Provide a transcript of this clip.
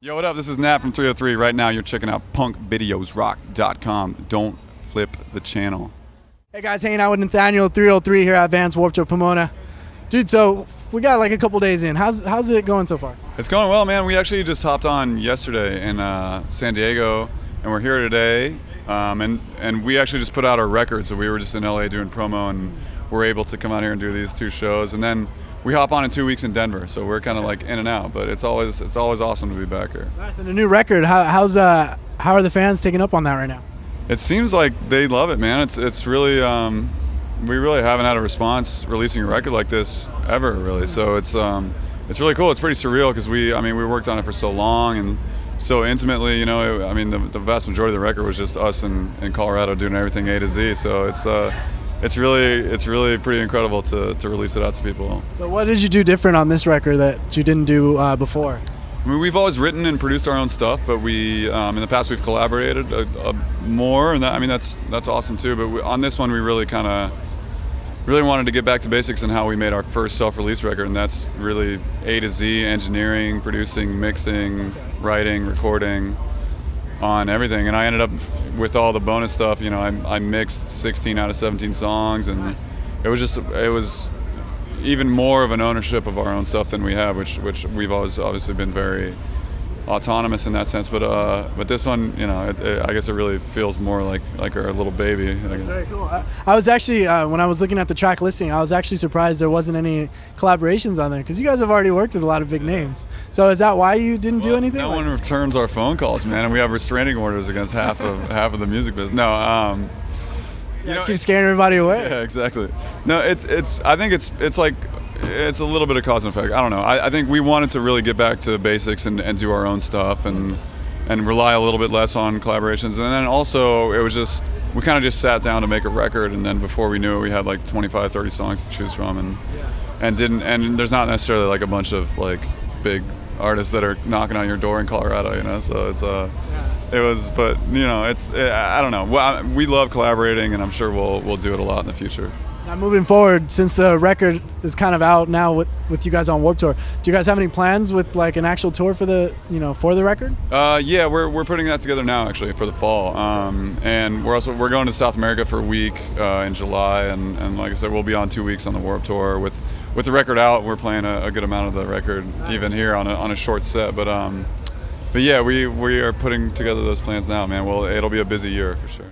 Yo, what up? This is Nat from 303. Right now, you're checking out Punkvideosrock.com. Don't flip the channel. Hey guys, hanging out with Nathaniel 303 here at Vans Warped Tour Pomona. Dude, so we got like a couple days in. How's it going so far? It's going well, man. We actually just hopped on yesterday in San Diego, and we're here today. And we actually just put out our record, so we were just in LA doing promo, and we're able to come out here and do these two shows. And then we hop on in 2 weeks in Denver, so we're kind of like in and out. But it's always awesome to be back here. Nice, and a new record. How are the fans taking up on that right now? It seems like they love it, man. It's really we really haven't had a response releasing a record like this ever, really. So it's really cool. It's pretty surreal because we worked on it for so long and so intimately. You know, the vast majority of the record was just us in Colorado doing everything A to Z. So it's really pretty incredible to release it out to people. So what did you do different on this record that you didn't do before? I mean, we've always written and produced our own stuff, but we in the past we've collaborated more, and that's awesome too. But on this one, we really wanted to get back to basics in how we made our first self-release record, and that's really A to Z, engineering, producing, mixing, writing, recording, on everything. And I ended up with all the bonus stuff. You know, I mixed 16 out of 17 songs, and it was even more of an ownership of our own stuff than we have, which we've always obviously been very autonomous in that sense. But this one, you know, I guess it really feels more like our little baby. That's very cool. I was actually when I was looking at the track listing, I was actually surprised there wasn't any collaborations on there because you guys have already worked with a lot of big names. So is that why you didn't do anything? No one returns our phone calls, man, and we have restraining orders against half of the music business. No. You just keep scaring everybody away. Yeah, exactly. No, I think it's like it's a little bit of cause and effect. I don't know. I think we wanted to really get back to basics and do our own stuff and rely a little bit less on collaborations. And then also it was just we kind of just sat down to make a record, and then before we knew it, we had like 25, 30 songs to choose from, and there's not necessarily like a bunch of like big artists that are knocking on your door in Colorado, you know. So it's but you know, I don't know. Well, we love collaborating, and I'm sure we'll do it a lot in the future. Now, moving forward, since the record is kind of out now with you guys on Warped Tour, do you guys have any plans with like an actual tour for the record? Yeah, we're putting that together now actually for the fall, and we're going to South America for a week in July, and like I said, we'll be on 2 weeks on the Warped Tour with the record out. We're playing a good amount of the record, nice, even here on a short set, but yeah, we are putting together those plans now, man. Well, it'll be a busy year for sure.